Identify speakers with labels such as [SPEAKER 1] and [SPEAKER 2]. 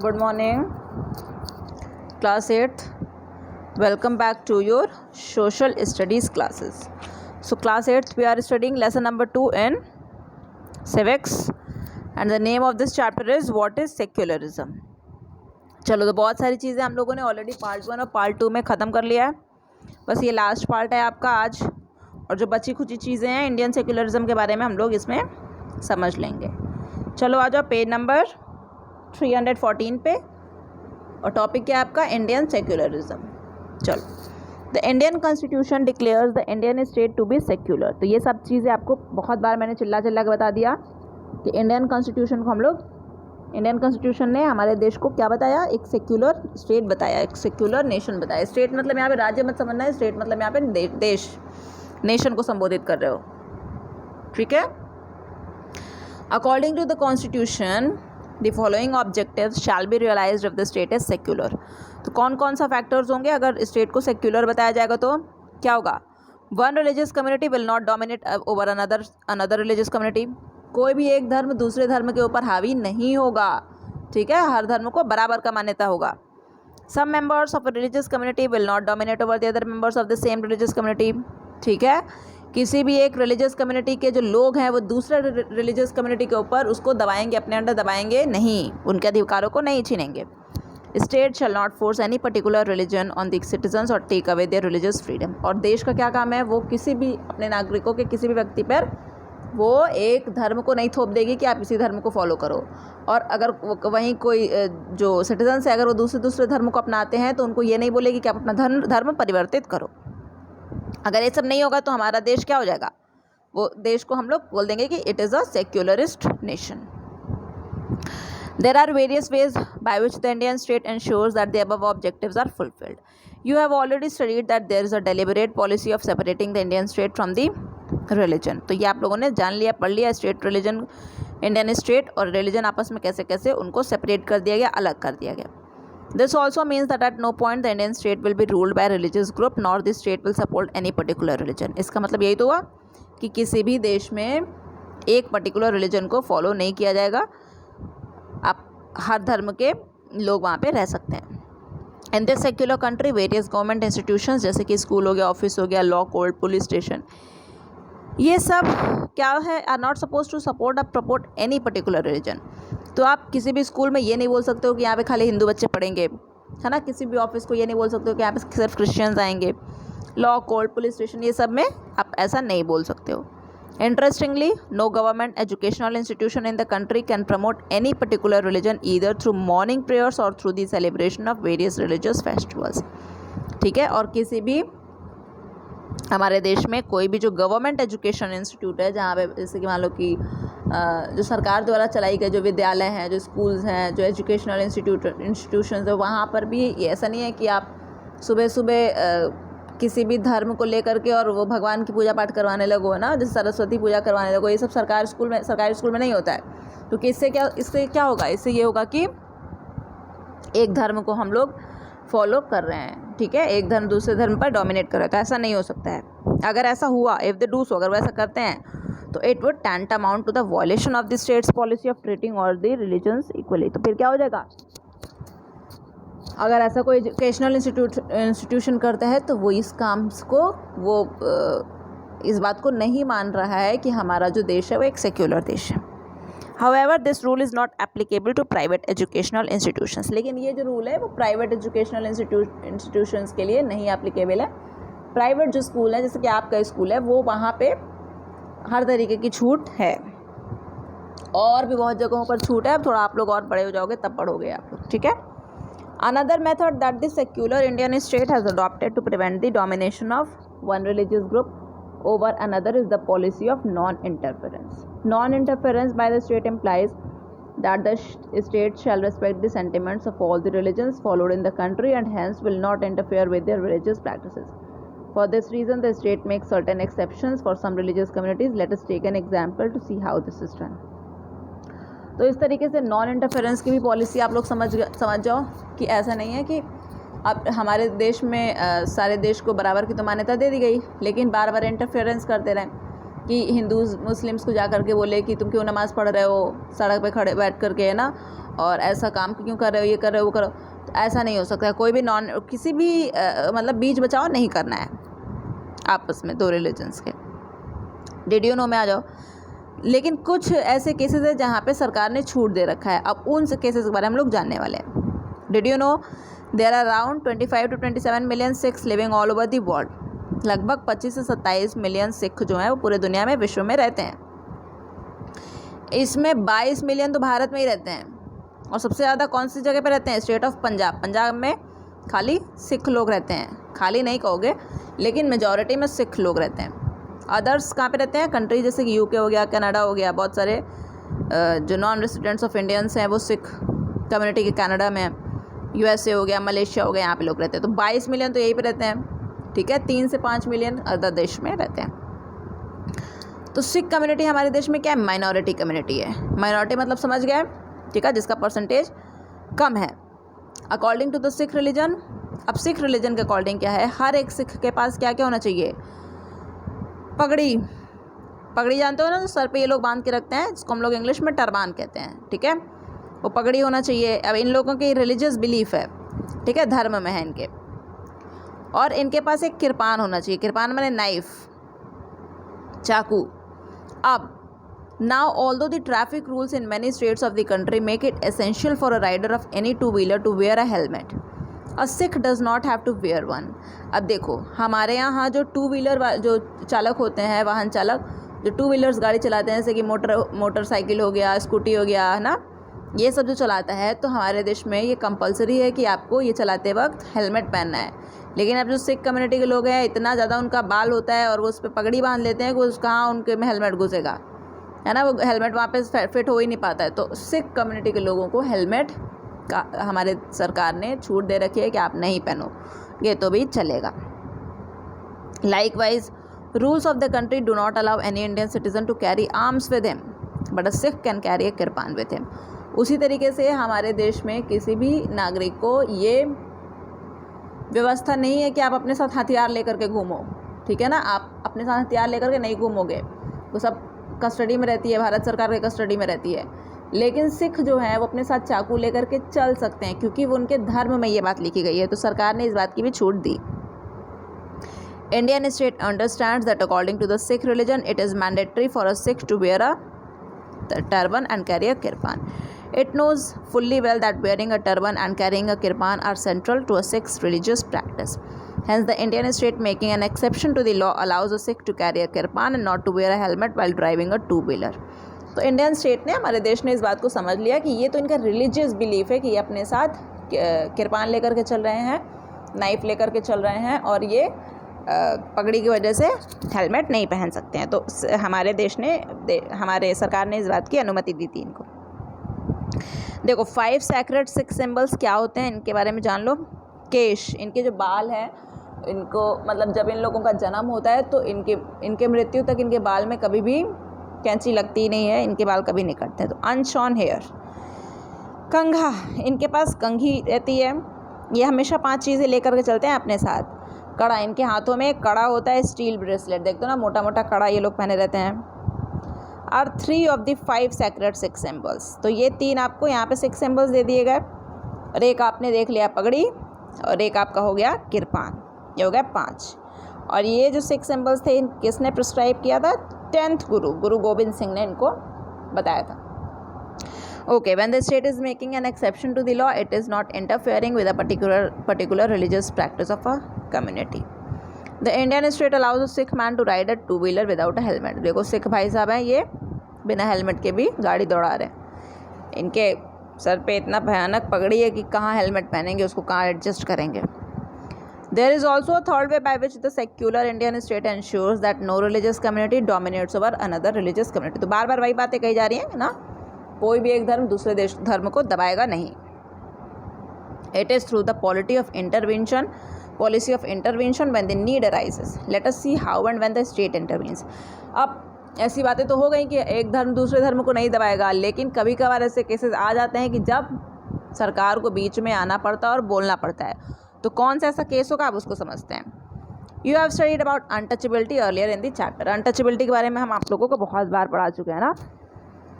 [SPEAKER 1] Good morning, class 8th. Welcome back to your social studies classes. So class 8th we are studying lesson number 2 in civics, and the name of this chapter is what is secularism. चलो, तो बहुत सारी चीज़ें हम लोगों ने already part 1 और part 2 में ख़त्म कर लिया है. बस ये लास्ट पार्ट है आपका आज, और जो बची खुची चीज़ें हैं इंडियन सेक्युलरिज्म के बारे में हम लोग इसमें समझ लेंगे. चलो आ जाओ पेज नंबर 314 पे, और टॉपिक क्या है आपका? Indian secularism. चलो, the Indian constitution declares the Indian state to be secular. तो ये सब चीज़ें आपको बहुत बार मैंने चिल्ला चिल्ला के बता दिया कि इंडियन कॉन्स्टिट्यूशन को हम लोग, इंडियन कॉन्स्टिट्यूशन ने हमारे देश को क्या बताया? एक सेक्युलर स्टेट बताया, एक सेक्युलर नेशन बताया. स्टेट मतलब यहाँ पे राज्य मत समझना है, स्टेट मतलब यहाँ पे देश, नेशन को संबोधित कर रहे हो. ठीक है. According to the constitution the following objectives shall be realised if the state is secular. तो कौन कौन सा फैक्टर्स होंगे अगर स्टेट को सेक्युलर बताया जाएगा? तो क्या होगा? One religious community will not dominate over another religious community. कोई भी एक धर्म दूसरे धर्म के ऊपर हावी नहीं होगा. ठीक है, हर धर्म को बराबर का मान्यता होगा. Some members of a religious community will not dominate over the other members of the same religious community. ठीक है, किसी भी एक रिलीजियस कम्युनिटी के जो लोग हैं वो दूसरे रिलीजियस कम्युनिटी के ऊपर उसको दबाएंगे, अपने अंडर दबाएंगे नहीं, उनके अधिकारों को नहीं छीनेंगे. State shall not force any particular religion on the citizens और take away their religious freedom. और देश का क्या काम है? वो किसी भी अपने नागरिकों के किसी भी व्यक्ति पर वो एक धर्म को नहीं थोप देगी कि आप इसी धर्म को फॉलो करो. और अगर वहीं कोई जो सिटीजन्स है अगर वो दूसरे धर्म को अपनाते हैं तो उनको ये नहीं बोलेगी कि आप अपना धर्म परिवर्तित करो. अगर ये सब नहीं होगा तो हमारा देश क्या हो जाएगा? वो देश को हम लोग बोल देंगे कि it is a secularist nation. There are various ways by which the Indian state ensures that the above objectives are fulfilled. You have already studied that there is a deliberate policy of separating the Indian state from the religion. तो ये आप लोगों ने जान लिया, पढ़ लिया. State religion, Indian state और रिलीजन आपस में कैसे कैसे उनको सेपरेट कर दिया गया, अलग कर दिया गया. This also means that at no point the Indian state will be ruled by a religious group nor the state will support any particular religion. इसका मतलब यही तो हुआ कि किसी भी देश में एक पर्टिकुलर रिलीजन को फॉलो नहीं किया जाएगा. आप हर धर्म के लोग वहाँ पे रह सकते हैं. In this secular country various government institutions जैसे कि स्कूल हो गया, ऑफिस हो गया, लॉ कोर्ट, पुलिस स्टेशन, ये सब क्या है? Are not suppose to support और प्रपोर्ट एनी पर्टिकुलर रिलीजन. तो आप किसी भी स्कूल में ये नहीं बोल सकते हो कि यहाँ पे खाली हिंदू बच्चे पढ़ेंगे, है ना. किसी भी ऑफिस को ये नहीं बोल सकते हो कि यहाँ पे सिर्फ क्रिश्चियंस आएंगे. लॉ कोर्ट, पुलिस स्टेशन, ये सब में आप ऐसा नहीं बोल सकते हो. Interestingly, no government educational institution in the country can promote any particular religion either through morning prayers और through the celebration of various religious festivals. ठीक है, और किसी भी हमारे देश में कोई भी जो गवर्नमेंट एजुकेशन इंस्टीट्यूट है, जहाँ पे जैसे कि मान लो कि जो सरकार द्वारा चलाई गई जो विद्यालय हैं, जो स्कूल्स हैं, जो एजुकेशनल इंस्टीट्यूशंस है, वहाँ पर भी ये ऐसा नहीं है कि आप सुबह सुबह किसी भी धर्म को लेकर के और वो भगवान की पूजा पाठ करवाने लगो, है ना, जैसे सरस्वती पूजा करवाने लगो. ये सब सरकारी स्कूल में नहीं होता है. क्योंकि इससे क्या होगा? इससे ये होगा कि एक धर्म को हम लोग फॉलो कर रहे हैं. ठीक है, एक धर्म दूसरे धर्म पर डोमिनेट कर रहा है, तो ऐसा नहीं हो सकता है. अगर ऐसा हुआ, इफ़ दे डू सो, अगर वो ऐसा करते हैं तो it would tantamount to the violation of the state's policy of treating all the religions equally. तो फिर क्या हो जाएगा? अगर ऐसा कोई एजुकेशनल इंस्टीट्यूशन करता है तो वो इस काम को, वो इस बात को नहीं मान रहा है कि हमारा जो देश है वो एक सेक्युलर देश है. However, this rule is not applicable to private educational institutions. लेकिन ये जो रूल है वो प्राइवेट एजुकेशनल इंस्टीट्यूशंस के लिए नहीं एप्लीकेबल है. प्राइवेट जो स्कूल है, जैसे कि आपका स्कूल है, वो वहाँ पे हर तरीके की छूट है. और भी बहुत जगहों पर छूट है. अब थोड़ा आप लोग और बड़े हो जाओगे तब पढ़ोगे आप लोग. ठीक है. Another method that the secular Indian state has adopted to prevent the domination of one religious group over another is the policy of non-interference. Non-interference by the state implies that the state shall respect the sentiments of all the religions followed in the country and hence will not interfere with their religious practices. For this reason, the state makes certain exceptions for some religious communities. Let us take an example to see how this is done. तो इस तरीके से non interference की भी policy आप लोग समझ जाओ कि ऐसा नहीं है कि अब हमारे देश में सारे देश को बराबर की तो मान्यता दे दी गई, लेकिन बार बार इंटरफेरेंस करते रहें. कि हिंदूज मुस्लिम्स को जा कर के बोले कि तुम क्यों नमाज़ पढ़ रहे हो सड़क पे खड़े बैठ करके, है ना, और ऐसा काम क्यों कर रहे हो, ये कर रहे हो, वो करो। तो ऐसा नहीं हो सकता। कोई भी किसी भी मतलब बीच बचाव नहीं करना है आपस में दो रिलीजन्स के। डिड यू नो में आ जाओ। लेकिन कुछ ऐसे केसेस है जहाँ पे सरकार ने छूट दे रखा है। अब उन केसेस के बारे में हम लोग जानने वाले हैं। Did you know there are around 25 to 27 million Sikhs living all over the world. लगभग 25 से 27 मिलियन सिख जो हैं वो पूरे दुनिया में, विश्व में रहते हैं। इसमें 22 मिलियन तो भारत में ही रहते हैं। और सबसे ज़्यादा कौन सी जगह पे रहते हैं? State of Punjab. पंजाब में खाली सिख लोग रहते हैं, खाली नहीं कहोगे, लेकिन मेजॉरिटी में सिख लोग रहते हैं। अदर्स कहाँ पे रहते हैं? कंट्री जैसे कि यूके हो गया, कनाडा हो गया, बहुत सारे जो नॉन रेसिडेंट्स ऑफ इंडियंस हैं वो सिख कम्युनिटी के कनाडा में, यूएसए हो गया, मलेशिया हो गया, यहाँ पे लोग रहते हैं। तो 22 मिलियन तो यहीं पे रहते हैं, ठीक है। 3 से 5 मिलियन अदर देश में रहते हैं। तो सिख कम्युनिटी हमारे देश में क्या है? माइनॉरिटी कम्युनिटी है। माइनॉरिटी मतलब समझ गए, ठीक है, जिसका परसेंटेज कम है according to the Sikh religion. अब सिख रिलीजन के अकॉर्डिंग क्या है? हर एक सिख के पास क्या क्या होना चाहिए? पगड़ी। पगड़ी जानते हो ना, तो सर पे ये लोग बांध के रखते हैं, जिसको हम लोग इंग्लिश में टर्बान कहते हैं, ठीक है। वो पगड़ी होना चाहिए। अब इन लोगों की रिलीजियस बिलीफ है, ठीक है, धर्म में है इनके। और इनके पास एक किरपान होना चाहिए। किरपान माने नाइफ, चाकू। अब now although the traffic rules in many states of the country make it essential for a rider of any two-wheeler to wear a helmet, a Sikh does not have to wear one। अब देखो हमारे यहाँ जो two wheeler जो चालक होते हैं, वाहन चालक जो टू व्हीलर्स गाड़ी चलाते हैं, जैसे कि मोटरसाइकिल हो गया, स्कूटी हो गया, है ना, ये सब जो चलाता है, तो हमारे देश में ये कंपलसरी है कि आपको ये चलाते वक्त हेलमेट पहनना है। लेकिन अब जो सिख कम्युनिटी के लोग हैं, इतना ज़्यादा उनका बाल होता है और वो उस पर पगड़ी बांध लेते हैं कि उस कहाँ उनके में हेलमेट घुसेगा, है ना, वो हेलमेट वहाँ पे फिट हो ही नहीं पाता है। तो सिख कम्युनिटी के लोगों को हेलमेट का हमारे सरकार ने छूट दे रखी है कि आप नहीं पहनोगे तो भी चलेगा। Likewise rules of the country do not allow any Indian citizen to carry arms with him but a Sikh can carry a kirpan with him. उसी तरीके से हमारे देश में किसी भी नागरिक को ये व्यवस्था नहीं है कि आप अपने साथ हथियार लेकर के घूमो, ठीक है ना। आप अपने साथ हथियार लेकर के नहीं घूमोगे, वो सब कस्टडी में रहती है, भारत सरकार के कस्टडी में रहती है। लेकिन सिख जो हैं वो अपने साथ चाकू लेकर के चल सकते हैं, क्योंकि वो उनके धर्म में ये बात लिखी गई है। तो सरकार ने इस बात की भी छूट दी। Indian state understands that according to the Sikh religion it is mandatory for a Sikh to wear a turban and carry a kirpan. It knows fully well that wearing a turban and carrying a kirpan are central to a Sikh's religious practice. Hence, the Indian state making an exception to the law allows a Sikh to carry a kirpan and not to wear a helmet while driving a two-wheeler. तो Indian state ने, हमारे देश ने इस बात को समझ लिया कि ये तो इनका रिलीजियस बिलीफ है कि ये अपने साथ किरपान लेकर के चल रहे हैं, नाइफ लेकर के चल रहे हैं, और ये पगड़ी की वजह से हेलमेट नहीं पहन सकते हैं। तो हमारे देश ने, हमारे सरकार ने इस बात की अनुमति दी थी इनको। देखो 5 सैक्रेड सिख सिंबल्स क्या होते हैं, इनके बारे में जान लो। केश, इनके जो बाल हैं, इनको मतलब जब इन लोगों का जन्म होता है तो इनके मृत्यु तक इनके बाल में कभी भी कैंची लगती ही नहीं है, इनके बाल कभी नहीं कटते हैं। तो अनशॉर्न हेयर। कंघा, इनके पास कंघी रहती है, ये हमेशा 5 चीज़ें लेकर के चलते हैं अपने साथ। कड़ा, इनके हाथों में कड़ा होता है, स्टील ब्रेसलेट, देखते हो ना, मोटा मोटा कड़ा ये लोग पहने रहते हैं। Are 3 of the 5 sacred Sikh symbols. तो ये 3 आपको यहाँ पे सिख सिंबल्स दे दिए गए, और एक आपने देख लिया पगड़ी, और एक आपका हो गया किरपान, ये हो गया 5। और ये जो सिख सिंबल्स थे किसने प्रिस्क्राइब किया था? 10th गुरु गोबिंद सिंह ने इनको बताया था। Okay, when the state is making an exception to the law, it is not interfering with a particular religious practice of a community. The Indian state allows a Sikh man to ride a two-wheeler without a helmet. देखो सिख भाई साहब हैं, ये बिना helmet के भी गाड़ी दौड़ा रहे हैं। इनके सर पे इतना भयानक पगड़ी है कि कहाँ हेलमेट पहनेंगे, उसको कहाँ एडजस्ट करेंगे। There is also a third way by which the secular Indian state ensures that no religious community dominates over another religious community. तो बार बार वही बातें कही जा रही हैं ना, कोई भी एक धर्म दूसरे धर्म को दबाएगा नहीं। It is through the policy of intervention when the need arises. Let us see how and when the state intervenes. अब ऐसी बातें तो हो गई कि एक धर्म दूसरे धर्म को नहीं दबाएगा, लेकिन कभी कभार ऐसे केसेस आ जाते हैं कि जब सरकार को बीच में आना पड़ता है और बोलना पड़ता है। तो कौन सा ऐसा केस होगा, आप उसको समझते हैं। You have studied about untouchability earlier in the chapter. Untouchability के बारे में हम आप लोगों को बहुत बार पढ़ा चुके हैं ना।